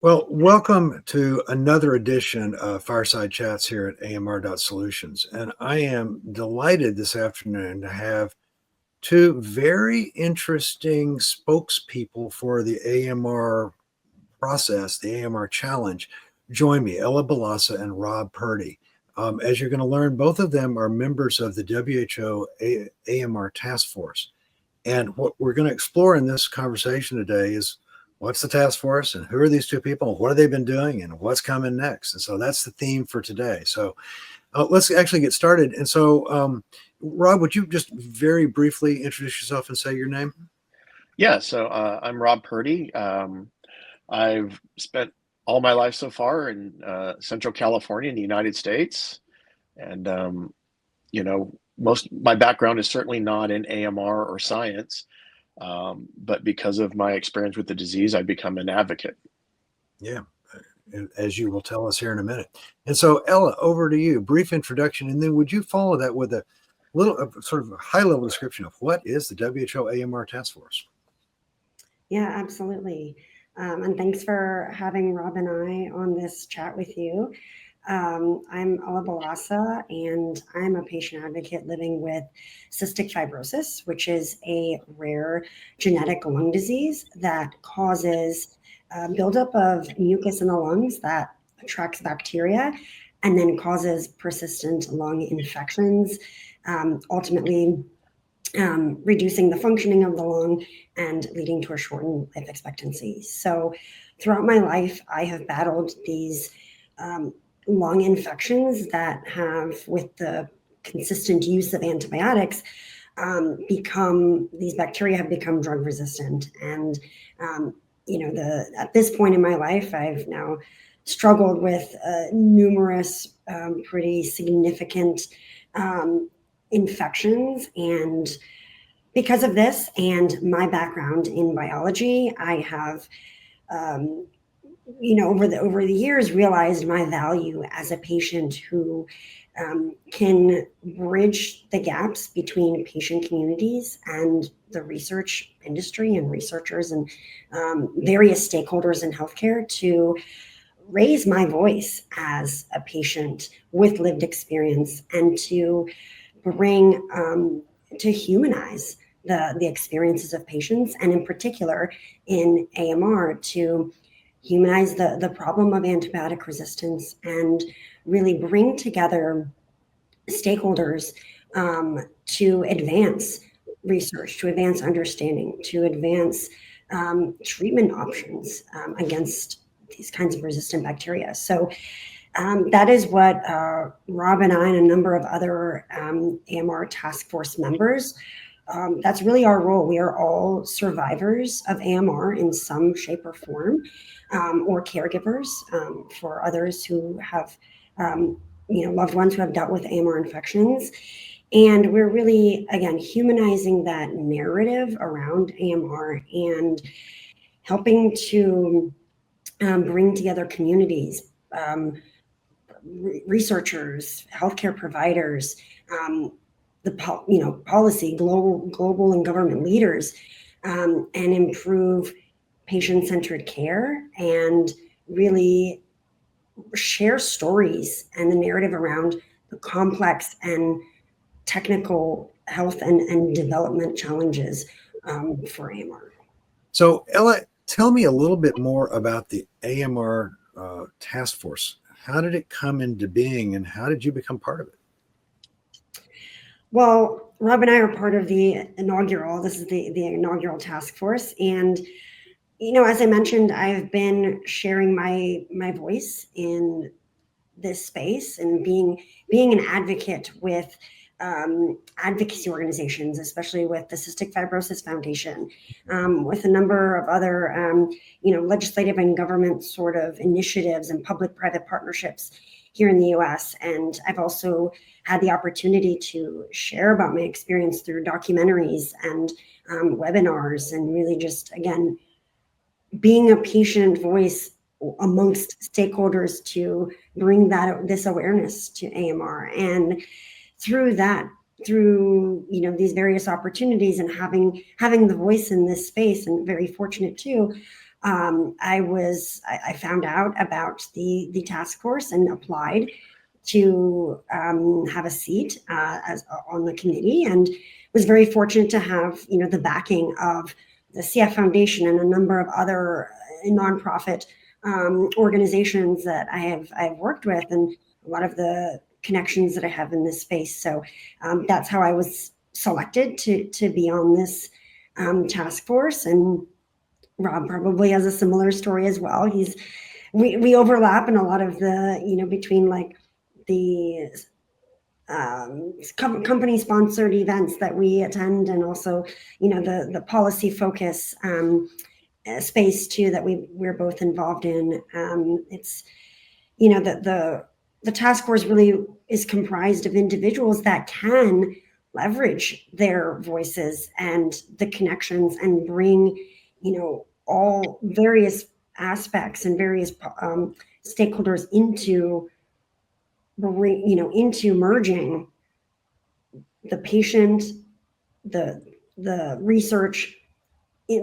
Well, welcome to another edition of Fireside Chats here at AMR.Solutions. And I am delighted this afternoon to have two very interesting spokespeople for the AMR process, the AMR challenge, join me, Ella Balasa and Rob Purdie. As you're going to learn, both of them are members of the WHO AMR task force. And what we're going to explore in this conversation today is what's the task force and who are these two people? What have they been doing and what's coming next? And so that's the theme for today. So let's actually get started. And so, Rob, would you just very briefly introduce yourself and say your name? Yeah, so I'm Rob Purdie. I've spent all my life so far in Central California in the United States. And, most my background is certainly not in AMR or science, but because of my experience with the disease, I've become an advocate. Yeah, as you will tell us here in a minute. And so, Ella, over to you. Brief introduction, and then would you follow that with a little sort of a high-level description of what is the WHO AMR Task Force? Yeah, absolutely. And thanks for having Rob and I on this chat with you. I'm Ella Balasa, and I'm a patient advocate living with cystic fibrosis, which is a rare genetic lung disease that causes buildup of mucus in the lungs that attracts bacteria and then causes persistent lung infections, ultimately reducing the functioning of the lung and leading to a shortened life expectancy. So throughout my life, I have battled these lung infections that have, with the consistent use of antibiotics, these bacteria have become drug resistant. And, at this point in my life, I've now struggled with numerous pretty significant infections. And because of this and my background in biology, I have, over the years realized my value as a patient who can bridge the gaps between patient communities and the research industry and researchers and various stakeholders in healthcare to raise my voice as a patient with lived experience and to bring to humanize the experiences of patients, and in particular in AMR to humanize the problem of antibiotic resistance and really bring together stakeholders to advance research, to advance understanding, to advance treatment options against these kinds of resistant bacteria. So that is what Rob and I and a number of other AMR task force members, that's really our role. We are all survivors of AMR in some shape or form, or caregivers for others who have loved ones who have dealt with AMR infections. And we're really, again, humanizing that narrative around AMR and helping to bring together communities, researchers, healthcare providers, policy, global and government leaders, and improve patient-centered care and really share stories and the narrative around the complex and technical health and development challenges for AMR. So, Ella, tell me a little bit more about the AMR task force. How did it come into being and how did you become part of it? Well, Rob and I are part of the inaugural task force. And, as I mentioned, I've been sharing my voice in this space and being an advocate with advocacy organizations, especially with the Cystic Fibrosis Foundation, with a number of other, legislative and government sort of initiatives and public-private partnerships here in the U.S. And I've also had the opportunity to share about my experience through documentaries and webinars, and really just, again, being a patient voice amongst stakeholders to bring this awareness to AMR. And through these various opportunities and having the voice in this space, and very fortunate too, I found out about the task force and applied to have a seat on the committee, and was very fortunate to have the backing of the CF Foundation and a number of other nonprofit organizations that I've worked with, and a lot of the connections that I have in this space. So that's how I was selected to be on this task force. And Rob probably has a similar story as well. We overlap in a lot of the between like the company sponsored events that we attend, and also the policy focus space too that we're both involved in. It's the task force really is comprised of individuals that can leverage their voices and the connections and bring all various aspects and various stakeholders into merging the patient, the research,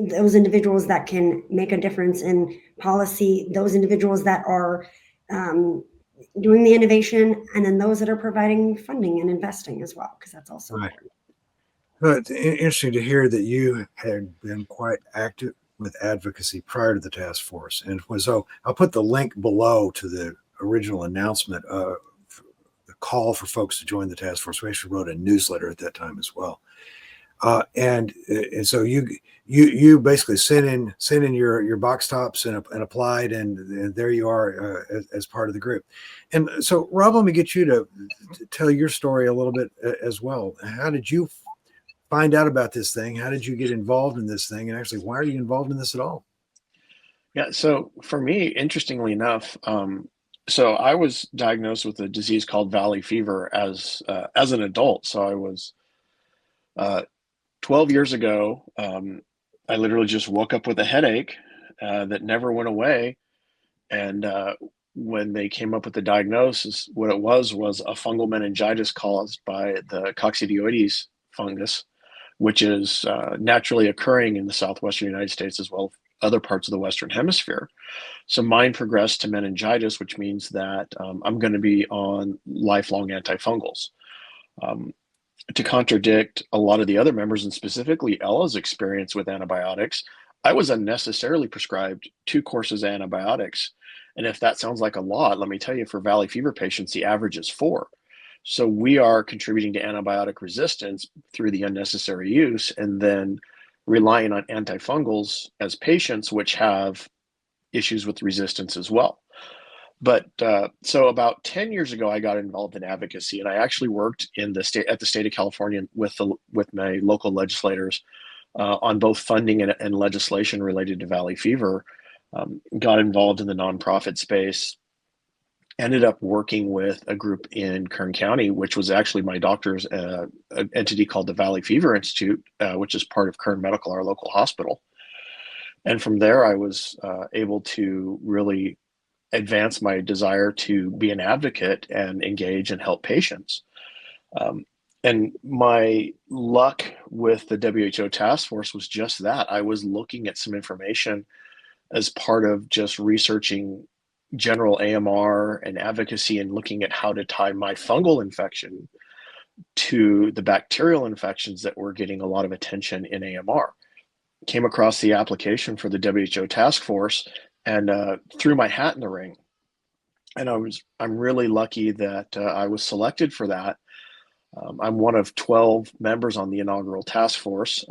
those individuals that can make a difference in policy, those individuals that are doing the innovation, and then those that are providing funding and investing as well, because that's also Right. important. Well, it's interesting to hear that you had been quite active with advocacy prior to the task force. And so I'll put the link below to the original announcement, the call for folks to join the task force. We actually wrote a newsletter at that time as well. And so you basically sent in your box tops and applied, and there you are as part of the group. And so, Rob, let me get you to tell your story a little bit as well. How did you find out about this thing? How did you get involved in this thing? And actually, why are you involved in this at all? Yeah, so for me, interestingly enough, so I was diagnosed with a disease called valley fever as an adult. So I was 12 years ago. I literally just woke up with a headache that never went away, and when they came up with the diagnosis, what it was a fungal meningitis caused by the coccidioides fungus, which is naturally occurring in the southwestern United States as well as other parts of the Western Hemisphere. So mine progressed to meningitis, which means that I'm going to be on lifelong antifungals. To contradict a lot of the other members, and specifically Ella's experience with antibiotics, I was unnecessarily prescribed 2 courses of antibiotics. And if that sounds like a lot, let me tell you, for valley fever patients, the average is 4. So we are contributing to antibiotic resistance through the unnecessary use, and then relying on antifungals as patients, which have issues with resistance as well. But so about 10 years ago, I got involved in advocacy, and I actually worked at the state of California with my local legislators on both funding and legislation related to valley fever. Got involved in the nonprofit space. Ended up working with a group in Kern County, which was actually my doctor's an entity called the Valley Fever Institute, which is part of Kern Medical, our local hospital. And from there, I was able to really advance my desire to be an advocate and engage and help patients. And my luck with the WHO task force was just that. I was looking at some information as part of just researching general AMR and advocacy, and looking at how to tie my fungal infection to the bacterial infections that were getting a lot of attention in AMR. Came across the application for the WHO task force and threw my hat in the ring. And I'm really lucky that I was selected for that. I'm one of 12 members on the inaugural task force.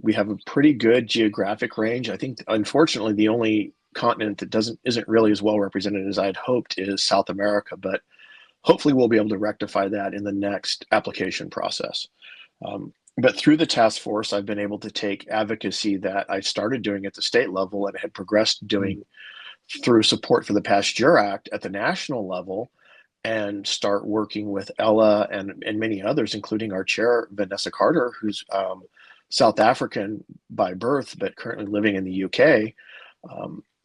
We have a pretty good geographic range. I think, unfortunately, the only continent that isn't really as well represented as I'd hoped is South America, but hopefully we'll be able to rectify that in the next application process. But through the task force, I've been able to take advocacy that I started doing at the state level and had progressed doing through support for the Pasteur Act at the national level, and start working with Ella and many others, including our chair, Vanessa Carter, who's South African by birth, but currently living in the UK,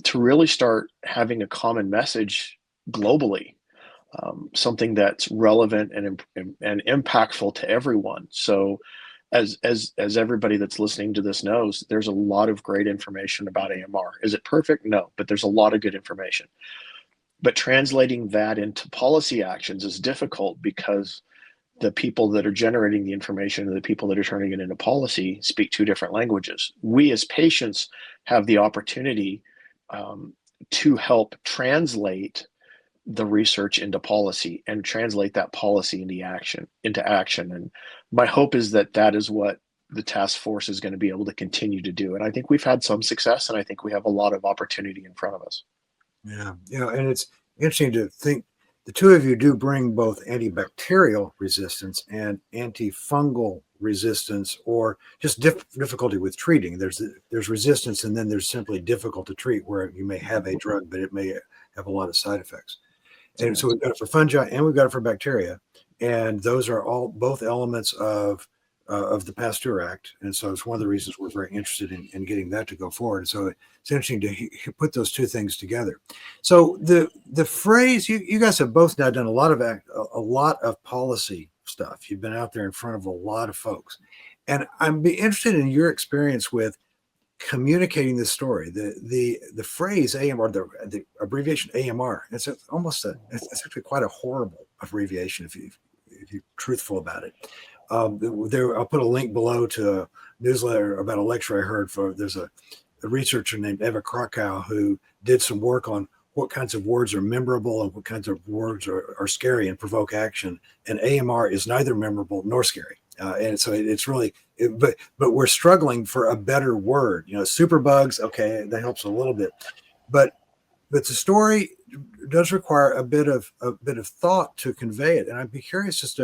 to really start having a common message globally, something that's relevant and impactful to everyone. So as everybody that's listening to this knows, there's a lot of great information about AMR. Is it perfect? No, but there's a lot of good information. But translating that into policy actions is difficult because the people that are generating the information and the people that are turning it into policy speak two different languages. We as patients have the opportunity to help translate the research into policy and translate that policy into action. And my hope is that that is what the task force is going to be able to continue to do. And I think we've had some success, and I think we have a lot of opportunity in front of us. Yeah, and it's interesting to think the two of you do bring both antibacterial resistance and antifungal resistance, or just difficulty with treating. There's resistance, and then there's simply difficult to treat, where you may have a drug, but it may have a lot of side effects. And so we've got it for fungi and we've got it for bacteria, and those are both elements of the Pasteur Act. And so it's one of the reasons we're very interested in getting that to go forward. And so it's interesting to put those two things together. So the phrase, you guys have both now done a lot of policy stuff. You've been out there in front of a lot of folks, and I'd be interested in your experience with communicating this story. The phrase AMR, the abbreviation AMR, it's actually quite a horrible abbreviation if you're truthful about it. I'll put a link below to a newsletter about a lecture I heard there's a researcher named Eva Krakow who did some work on what kinds of words are memorable and what kinds of words are scary and provoke action. And AMR is neither memorable nor scary. And so it's really, but we're struggling for a better word. Superbugs, okay, that helps a little bit, but the story does require a bit of thought to convey it. And I'd be curious just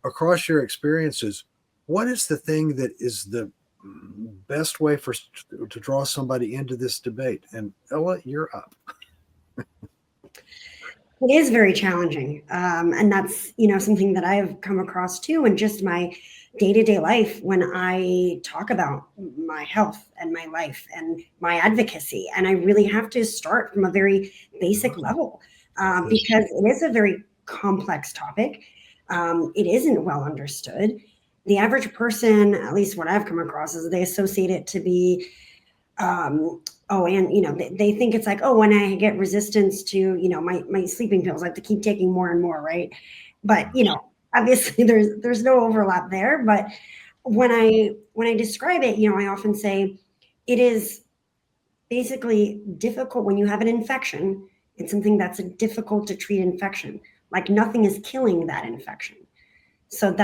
across your experiences, what is the thing that is the best way to draw somebody into this debate? And Ella, you're up. It is very challenging. And that's, something that I've come across too in just my day-to-day life when I talk about my health and my life and my advocacy. And I really have to start from a very basic level because it is a very complex topic. It isn't well understood. The average person, at least what I've come across, is they associate it to be they think it's like, when I get resistance to, my sleeping pills, I have to keep taking more and more, right? But, obviously there's no overlap there. But when I describe it, I often say it is basically difficult when you have an infection. It's something that's a difficult to treat infection. Like nothing is killing that infection. So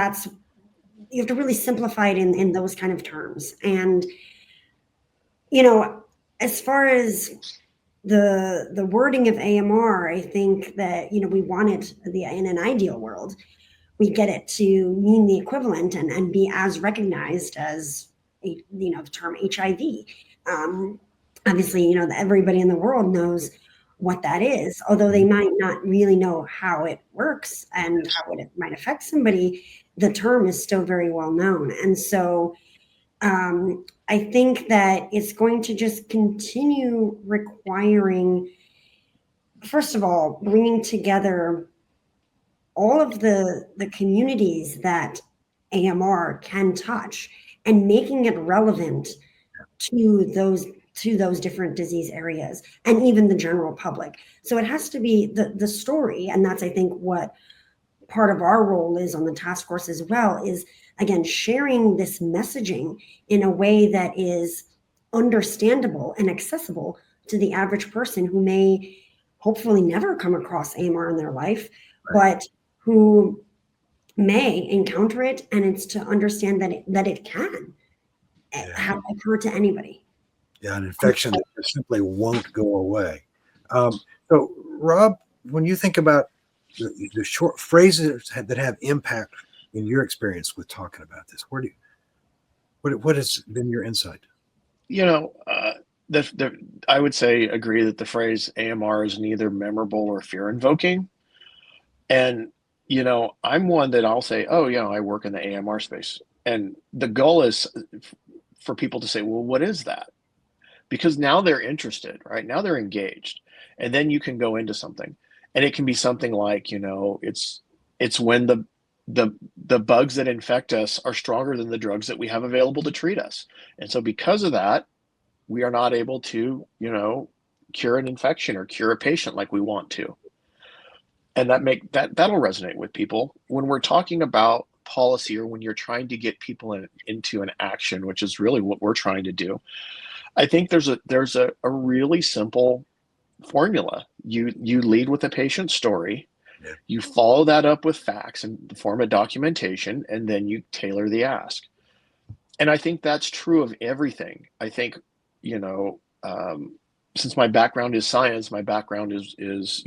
you have to really simplify it in those kind of terms. And, as far as the wording of AMR, I think that, we want it in an ideal world, we get it to mean the equivalent and be as recognized as, the term HIV. Obviously, everybody in the world knows what that is, although they might not really know how it works and how it might affect somebody. The term is still very well known. And so I think that it's going to just continue requiring, first of all, bringing together all of the communities that AMR can touch and making it relevant to those different disease areas and even the general public. So it has to be the story, and that's, I think, what part of our role is on the task force as well, is again sharing this messaging in a way that is understandable and accessible to the average person who may hopefully never come across AMR in their life, but who may encounter it, and it's to understand that it can occur to anybody. Yeah, an infection that simply won't go away. So, Rob, when you think about the short phrases that have impact in your experience with talking about this, what has been your insight? I would say agree that the phrase AMR is neither memorable or fear invoking. And, I'm one that I'll say, I work in the AMR space. And the goal is for people to say, well, what is that? Because now they're interested, right? Now they're engaged. And then you can go into something. And it can be something like, it's when the bugs that infect us are stronger than the drugs that we have available to treat us. And so because of that, we are not able to, cure an infection or cure a patient like we want to. And that'll resonate with people when we're talking about policy, or when you're trying to get people into an action, which is really what we're trying to do. I think there's a really simple formula. You lead with a patient story, you follow that up with facts in the form of documentation, and then you tailor the ask. And I think that's true of everything. I think, since my background is science, my background is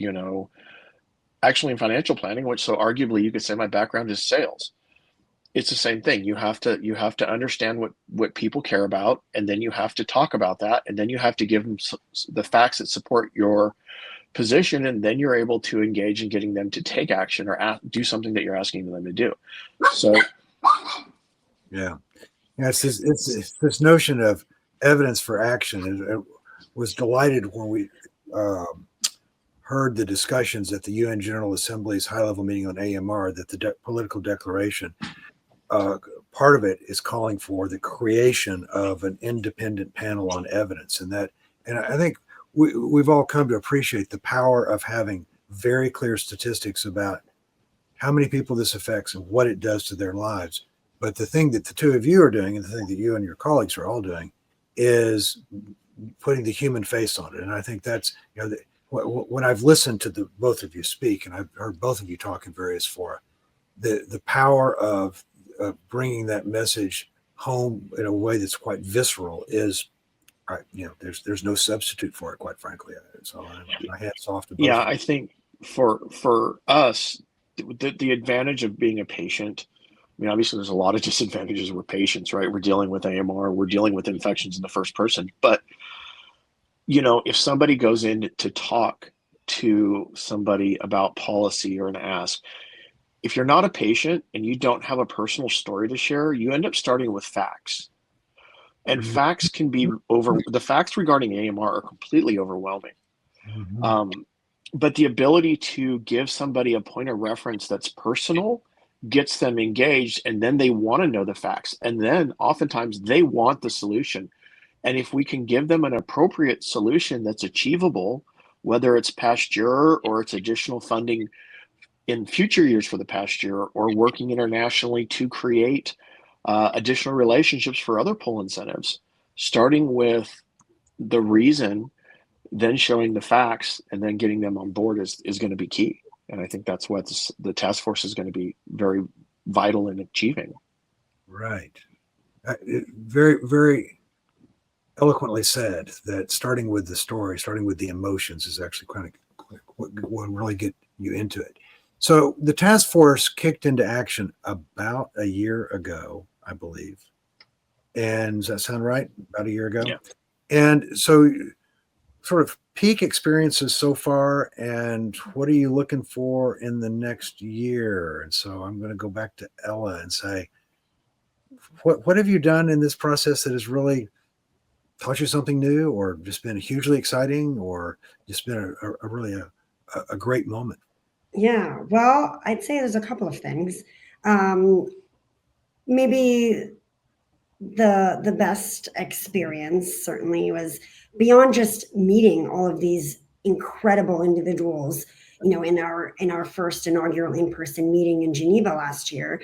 actually in financial planning, which, so arguably you could say my background is sales. It's the same thing. You have to understand what people care about, and then you have to talk about that, and then you have to give them the facts that support your position, and then you're able to engage in getting them to take action or do something that you're asking them to do. So, it's this notion of evidence for action. I was delighted when we heard the discussions at the UN General Assembly's high-level meeting on AMR, that the political declaration, part of it is calling for the creation of an independent panel on evidence. And I think we've all come to appreciate the power of having very clear statistics about how many people this affects and what it does to their lives. But the thing that the two of you are doing, and the thing that you and your colleagues are all doing, is putting the human face on it. And I think that's, when I've listened to both of you speak, and I've heard both of you talk in various fora, the power of bringing that message home in a way that's quite visceral is, right. There's no substitute for it, quite frankly. So my hat's off to both. Yeah, I think for us, the advantage of being a patient, I mean, obviously there's a lot of disadvantages. We're patients, right? We're dealing with AMR, we're dealing with infections in the first person. But, if somebody goes in to talk to somebody about policy or an ask, if you're not a patient and you don't have a personal story to share, you end up starting with facts. And facts can be the facts regarding AMR are completely overwhelming. But the ability to give somebody a point of reference that's personal gets them engaged, and then they want to know the facts. And then oftentimes they want the solution. And if we can give them an appropriate solution that's achievable, whether it's past year or it's additional funding in future years for the past year, or working internationally to create additional relationships for other pull incentives, starting with the reason, then showing the facts, and then getting them on board is going to be key. And I think that's what the task force is going to be very vital in achieving. Right. Very, very eloquently said, that starting with the story, starting with the emotions is actually kind of what will really get you into it. So the task force kicked into action about a year ago, I believe. And does that sound right? About a year ago? Yeah. And so sort of peak experiences so far, and what are you looking for in the next year? And so I'm going to go back to Ella and say, what have you done in this process that has really taught you something new, or just been hugely exciting, or just been a really great moment? Yeah, well, I'd say there's a couple of things. Maybe the best experience certainly was beyond just meeting all of these incredible individuals, in our first inaugural in-person meeting in Geneva last year,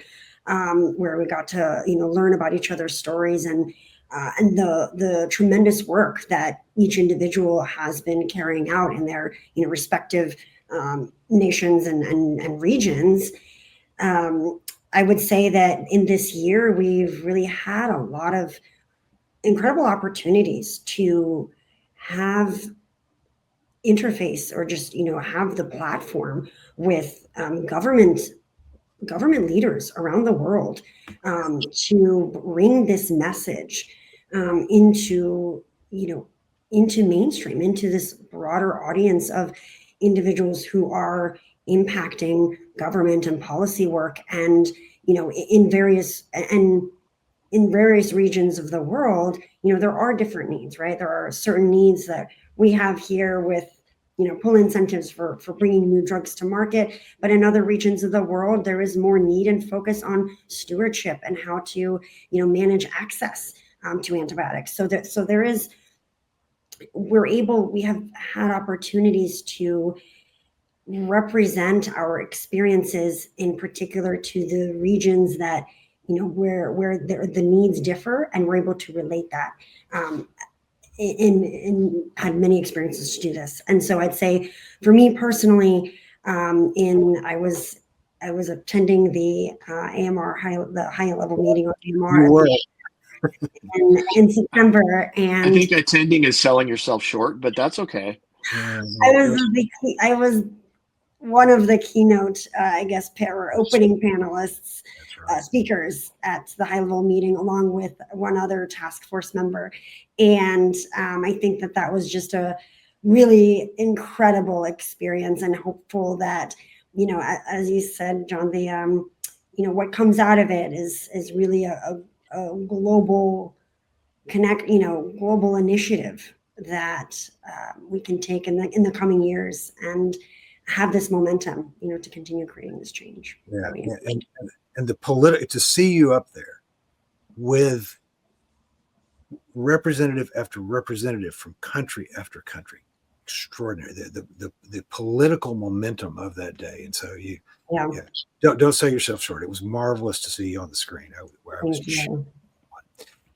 where we got to learn about each other's stories and the tremendous work that each individual has been carrying out in their respective nations and regions. I would say that in this year, we've really had a lot of incredible opportunities to have interface, or just have the platform with government leaders around the world, to bring this message into mainstream, into this broader audience of individuals who are impacting government and policy work, and in various regions of the world. There are different needs, right? There are certain needs that we have here with pull incentives for bringing new drugs to market. But in other regions of the world, there is more need and focus on stewardship and how to, manage access to antibiotics. So we have had opportunities to represent our experiences, in particular to the regions that, where the needs differ, and we're able to relate that. And had many experiences to do this. And so I'd say for me personally, I was attending the AMR the high level meeting on AMR. You were. in September, and I think attending is selling yourself short, but that's okay. I was one of the keynote, opening panelists, speakers at the high-level meeting, along with one other task force member. And I think that was just a really incredible experience, and hopeful that, as you said, John, what comes out of it is really a global global initiative that we can take in the coming years, and have this momentum, to continue creating this change. Yeah, and the to see you up there with representative after representative from country after country, extraordinary. The political momentum of that day, and so don't sell yourself short. It was marvelous to see you on the screen.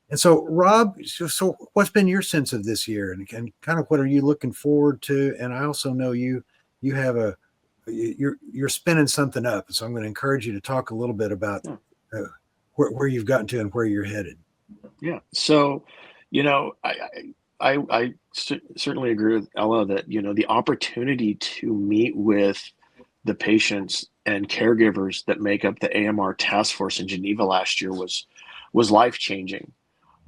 And so, Rob, so what's been your sense of this year, and kind of what are you looking forward to? And I also know you have you're spinning something up, so I'm going to encourage you to talk a little bit about where you've gotten to and where you're headed. Yeah. So, I certainly agree with Ella that the opportunity to meet with the patients and caregivers that make up the AMR task force in Geneva last year was life-changing.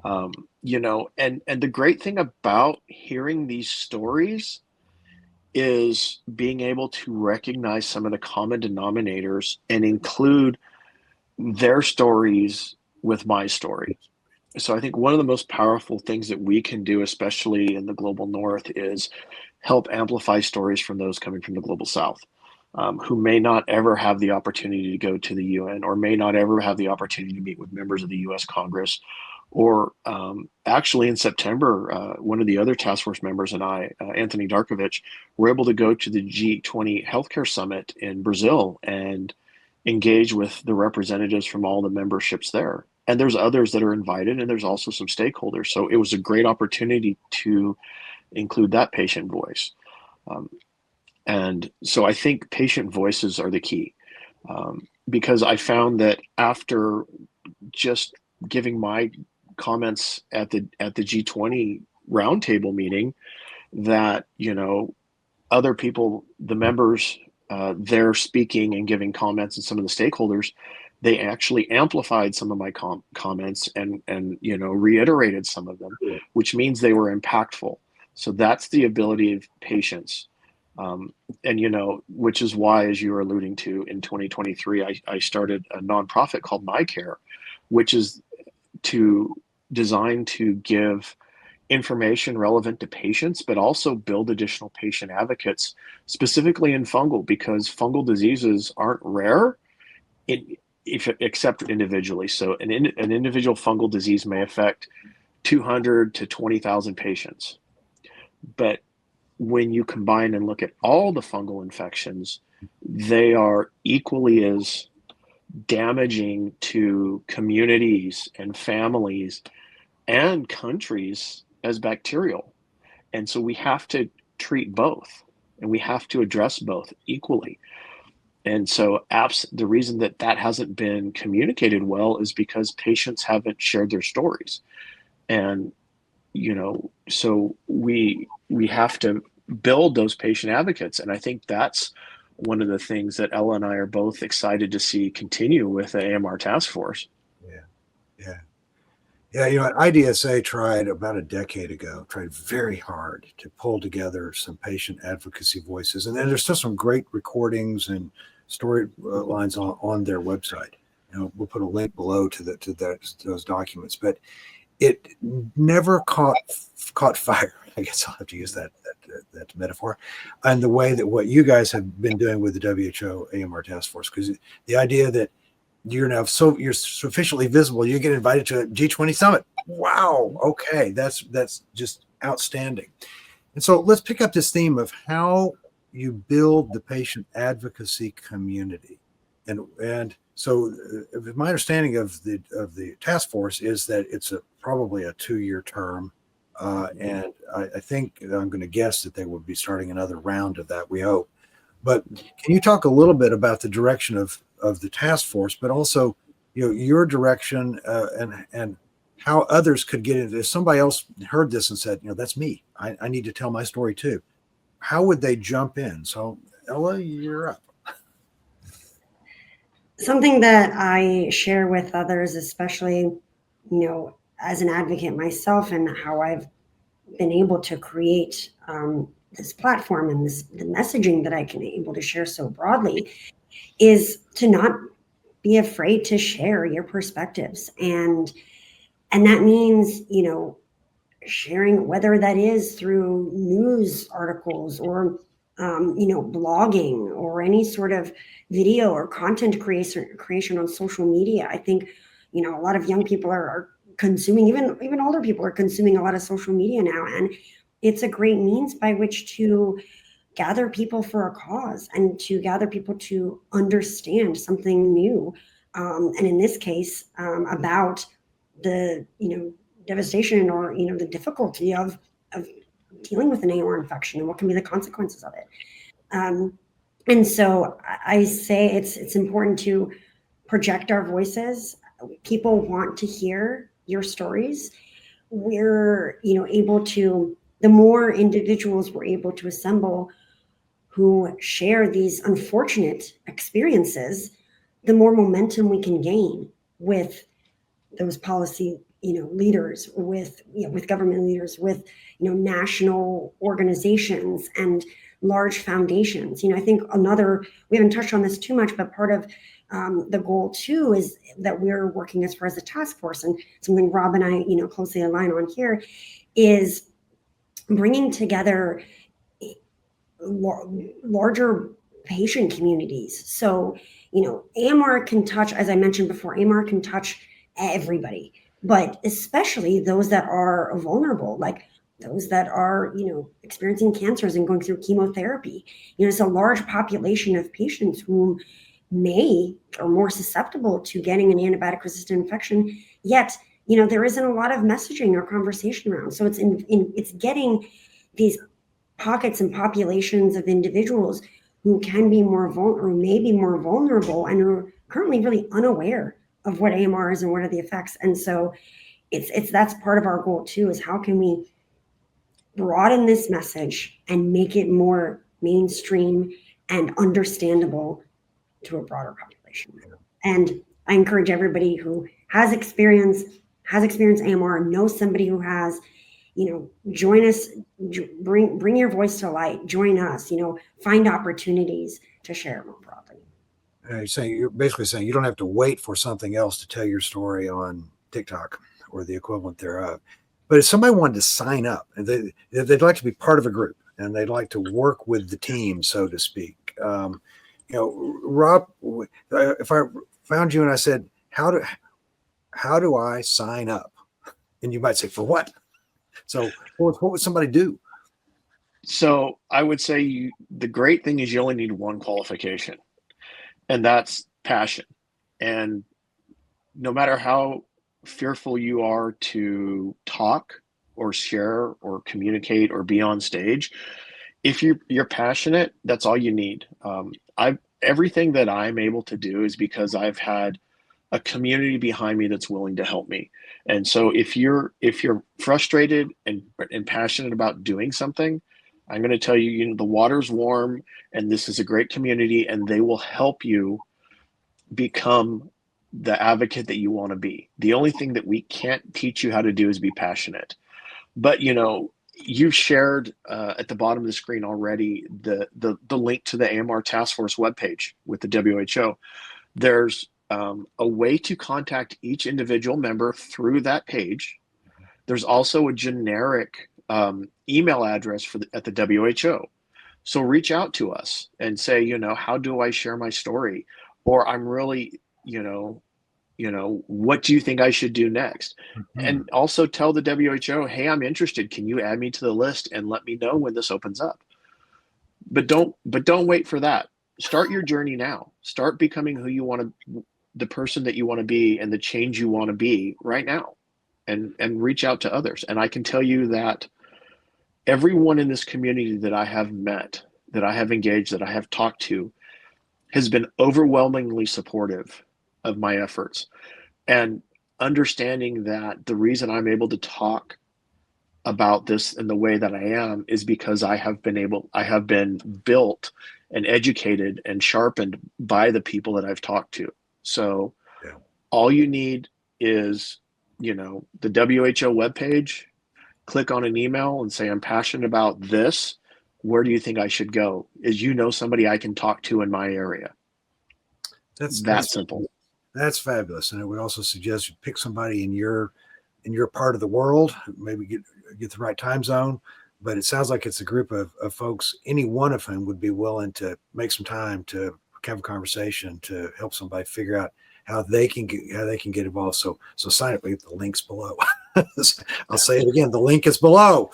And the great thing about hearing these stories is being able to recognize some of the common denominators and include their stories with my story. So I think one of the most powerful things that we can do, especially in the global north, is help amplify stories from those coming from the global south, who may not ever have the opportunity to go to the UN, or may not ever have the opportunity to meet with members of the US Congress. Or actually in September, one of the other task force members and I, Anthony Darkovich, were able to go to the G20 Healthcare Summit in Brazil and engage with the representatives from all the memberships there. And there's others that are invited, and there's also some stakeholders. So it was a great opportunity to include that patient voice. And so I think patient voices are the key, because I found that after just giving my comments at the G20 roundtable meeting, that other people, the members, they're speaking and giving comments, and some of the stakeholders, they actually amplified some of my comments and reiterated some of them, which means they were impactful. So that's the ability of patients. Which is why, as you were alluding to, in 2023, I started a nonprofit called My Care, which is designed to give information relevant to patients, but also build additional patient advocates, specifically in fungal, because fungal diseases aren't rare, except individually. So an individual fungal disease may affect 200 to 20,000 patients. But when you combine and look at all the fungal infections, they are equally as damaging to communities and families and countries as bacterial. And so we have to treat both, and we have to address both equally. And so the reason that hasn't been communicated well is because patients haven't shared their stories. And so we have to build those patient advocates. And I think that's one of the things that Ella and I are both excited to see continue with the AMR task force. Yeah. IDSA tried about a decade ago, tried very hard to pull together some patient advocacy voices. And then there's still some great recordings and story lines on their website. We'll put a link below to those documents, but it never caught fire. I guess I'll have to use that that metaphor, and the way that what you guys have been doing with the WHO AMR task force, because the idea that you're sufficiently visible, you get invited to a G20 summit. Wow. Okay. That's just outstanding. And so let's pick up this theme of how you build the patient advocacy community. And so my understanding of the task force is that it's probably a 2-year term. And I think I'm going to guess that they will be starting another round of that, we hope. But can you talk a little bit about the direction of the task force, but also, your direction and how others could get into? If somebody else heard this and said, that's me, I need to tell my story too, how would they jump in? So Ella, you're up. Something that I share with others, especially, as an advocate myself, and how I've been able to create this platform and the messaging that I can able to share so broadly, is to not be afraid to share your perspectives. And that means, sharing, whether that is through news articles or, blogging or any sort of video or content creation on social media. I think, a lot of young people are consuming, even older people are consuming a lot of social media now. And it's a great means by which to gather people for a cause and to gather people to understand something new. And in this case, about the, devastation or, the difficulty of dealing with an AMR infection and what can be the consequences of it. And so I say it's important to project our voices. People want to hear your stories. We're, able to, the more individuals we're able to assemble who share these unfortunate experiences, the more momentum we can gain with those policy, leaders, with government leaders, with, national organizations and large foundations. I think we haven't touched on this too much, but part of the goal too is that we're working as far as a task force, and something Rob and I, closely align on here, is bringing together larger patient communities. So, AMR can touch, as I mentioned before, AMR can touch everybody, but especially those that are vulnerable, like those that are, experiencing cancers and going through chemotherapy. It's a large population of patients who are more susceptible to getting an antibiotic resistant infection, yet, there isn't a lot of messaging or conversation around. So it's getting these pockets and populations of individuals who can be more vulnerable, or may be more vulnerable, and are currently really unaware of what AMR is and what are the effects. And so that's part of our goal too, is how can we broaden this message and make it more mainstream and understandable to a broader population. And I encourage everybody who has experienced AMR, knows somebody who has, join us, bring your voice to light, join us, find opportunities to share it more broadly. You're basically saying you don't have to wait for something else to tell your story on TikTok or the equivalent thereof. But if somebody wanted to sign up, and they'd like to be part of a group, and they'd like to work with the team, so to speak. Rob, if I found you and I said, how do I sign up? And you might say, for what? So what would somebody do? So I would say the great thing is you only need one qualification, and that's passion. And no matter how fearful you are to talk or share or communicate or be on stage, if you're passionate, that's all you need. Everything that I'm able to do is because I've had a community behind me that's willing to help me. And so if you're frustrated and passionate about doing something, I'm going to tell you, the water's warm, and this is a great community, and they will help you become the advocate that you want to be. The only thing that we can't teach you how to do is be passionate. But you've shared at the bottom of the screen already the link to the AMR Task Force webpage with the WHO. There's a way to contact each individual member through that page. There's also a generic email address at the WHO. So reach out to us and say, how do I share my story? Or I'm really, what do you think I should do next? Mm-hmm. And also tell the WHO, hey, I'm interested. Can you add me to the list and let me know when this opens up? But don't wait for that. Start your journey now. Start becoming who you want to, the person that you want to be and the change you want to be right now, and reach out to others. And I can tell you that everyone in this community that I have met, that I have engaged, that I have talked to, has been overwhelmingly supportive of my efforts, and understanding that the reason I'm able to talk about this in the way that I am is because I have been built and educated and sharpened by the people that I've talked to. So yeah. All you need is, the WHO webpage, click on an email and say, I'm passionate about this. Where do you think I should go? Is somebody I can talk to in my area? That's simple. That's fabulous. And I would also suggest you pick somebody in your part of the world, maybe get the right time zone. But it sounds like it's a group of folks, any one of whom would be willing to make some time to have a conversation to help somebody figure out how they can get involved. So sign up. The link's below. I'll say it again. The link is below.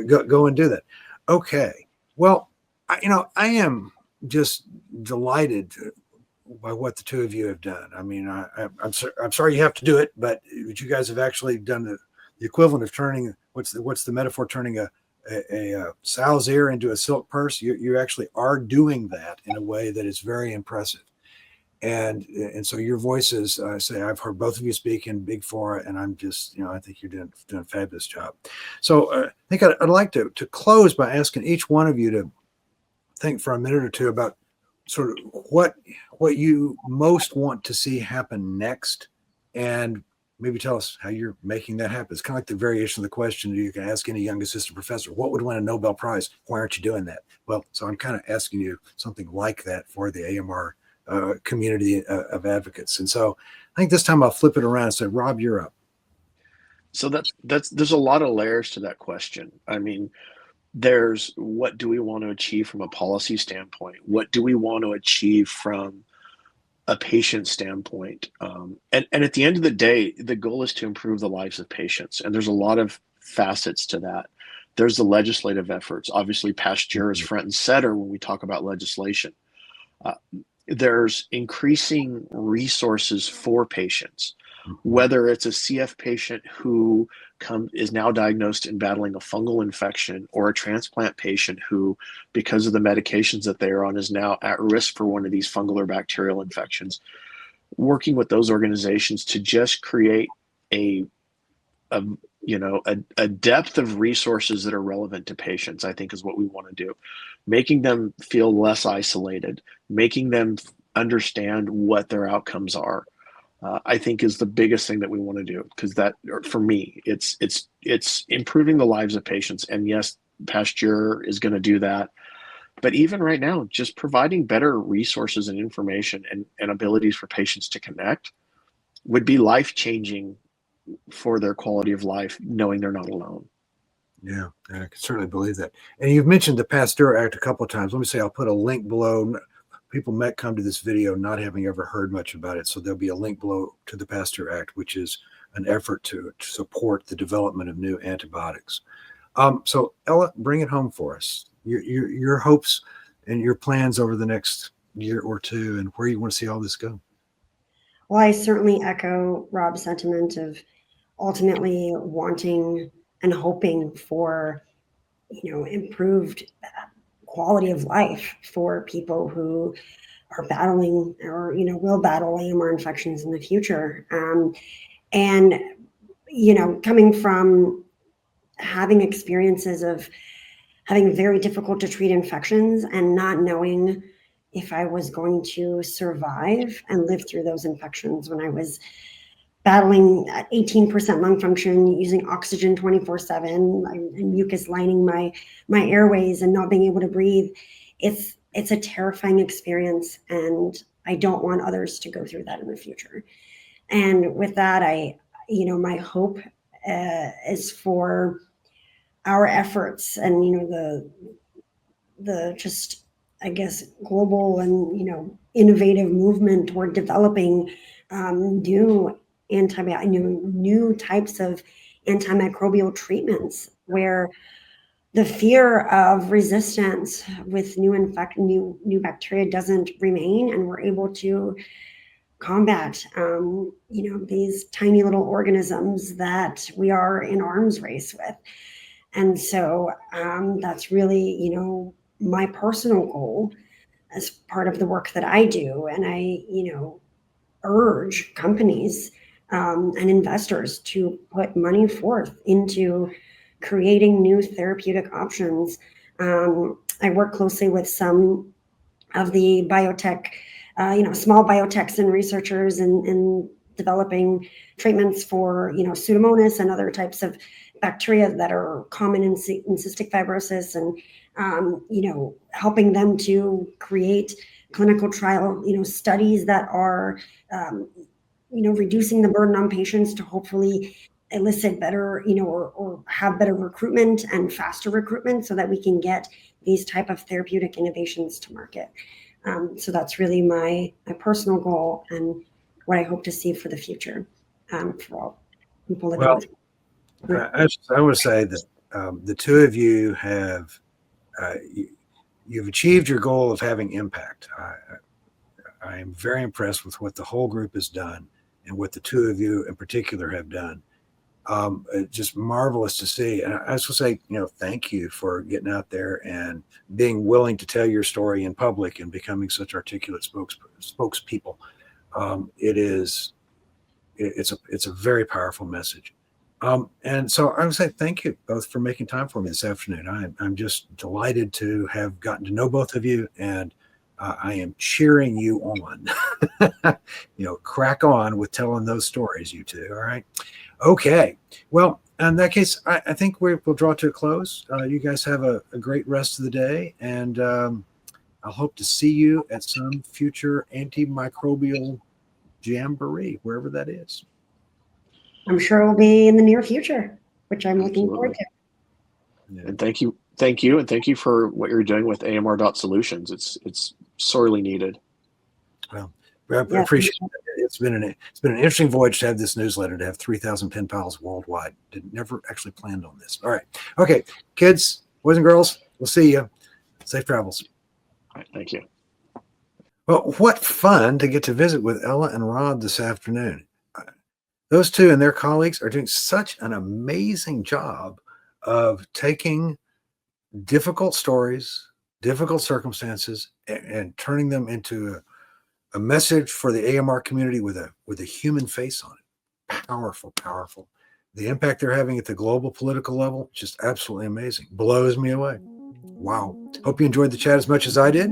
Go and do that. Okay. Well, I am just delighted by what the two of you have done. I mean, I'm sorry you have to do it, but you guys have actually done the equivalent of turning what's the metaphor, turning a sow's ear into a silk purse. You actually are doing that in a way that is very impressive. And so your voices, I say, I've heard both of you speak in big fora, and I'm just, I think you're doing a fabulous job. So I think I'd like to close by asking each one of you to think for a minute or two about sort of what you most want to see happen next, and maybe tell us how you're making that happen. It's kind of like the variation of the question you can ask any young assistant professor: what would win a Nobel Prize? Why aren't you doing that? Well, so I'm kind of asking you something like that for the AMR community of advocates. And so I think this time I'll flip it around and say, Rob, you're up. So there's a lot of layers to that question. I mean, there's what do we want to achieve from a policy standpoint? What do we want to achieve from a patient standpoint? And at the end of the day, the goal is to improve the lives of patients. And there's a lot of facets to that. There's the legislative efforts. Obviously, Pasteur is front and center when we talk about legislation. There's increasing resources for patients, whether it's a CF patient who is now diagnosed and battling a fungal infection, or a transplant patient who, because of the medications that they are on, is now at risk for one of these fungal or bacterial infections. Working with those organizations to just create a depth of resources that are relevant to patients, I think, is what we want to do. Making them feel less isolated, making them understand what their outcomes are, I think is the biggest thing that we want to do. Because that, for me, it's improving the lives of patients. And yes, Pasteur is going to do that. But even right now, just providing better resources and information and abilities for patients to connect would be life-changing for their quality of life, knowing they're not alone. Yeah, I can certainly believe that. And you've mentioned the Pasteur Act a couple of times. Let me say, I'll put a link below. People might come to this video not having ever heard much about it. So there'll be a link below to the Pasteur Act, which is an effort to support the development of new antibiotics. So Ella, bring it home for us. Your hopes and your plans over the next year or two, and where you want to see all this go. Well, I certainly echo Rob's sentiment of ultimately wanting and hoping for, improved quality of life for people who are battling or, will battle AMR infections in the future. And, coming from having experiences of having very difficult to treat infections and not knowing if I was going to survive and live through those infections when I was battling at 18% lung function, using oxygen 24/7, and mucus lining my airways and not being able to breathe. It's a terrifying experience, and I don't want others to go through that in the future. And with that, my hope is for our efforts and, the just, I guess, global and, innovative movement toward developing new new types of antimicrobial treatments, where the fear of resistance with new bacteria doesn't remain, and we're able to combat these tiny little organisms that we are in arms race with. And so that's really, my personal goal as part of the work that I do. And I, urge companies and investors to put money forth into creating new therapeutic options. I work closely with some of the biotech, small biotechs and researchers in developing treatments for, Pseudomonas and other types of bacteria that are common in cystic fibrosis, and, helping them to create clinical trial, studies that are, reducing the burden on patients to hopefully elicit better, or have better recruitment and faster recruitment, so that we can get these type of therapeutic innovations to market. So that's really my personal goal and what I hope to see for the future for all people living Well, with. I would say that the two of you have you've achieved your goal of having impact. I am very impressed with what the whole group has done and what the two of you in particular have done. Just marvelous to see. And I just want to say, thank you for getting out there and being willing to tell your story in public and becoming such articulate spokespeople. It's a very powerful message. And so I would say thank you both for making time for me this afternoon. I'm just delighted to have gotten to know both of you, and I am cheering you on. Crack on with telling those stories, you two. All right. Okay. Well, in that case, I think we'll draw to a close. You guys have a great rest of the day, and I'll hope to see you at some future antimicrobial jamboree, wherever that is. I'm sure it will be in the near future, which I'm looking forward to. Yeah. And thank you for what you're doing with AMR.Solutions. It's sorely needed. Well, I appreciate it. It's been an interesting voyage to have this newsletter, to have 3,000 pen pals worldwide. Never actually planned on this. All right. Okay. Kids, boys and girls, we'll see you. Safe travels. All right. Thank you. Well, what fun to get to visit with Ella and Rob this afternoon. Those two and their colleagues are doing such an amazing job of taking difficult stories, difficult circumstances, and turning them into a message for the AMR community with a human face on it. Powerful, powerful. The impact they're having at the global political level, just absolutely amazing. Blows me away. Wow. Hope you enjoyed the chat as much as I did.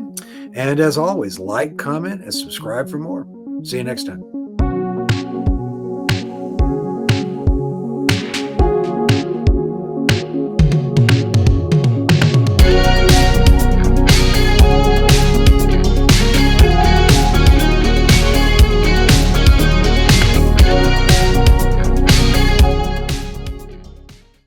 And as always, like, comment, and subscribe for more. See you next time.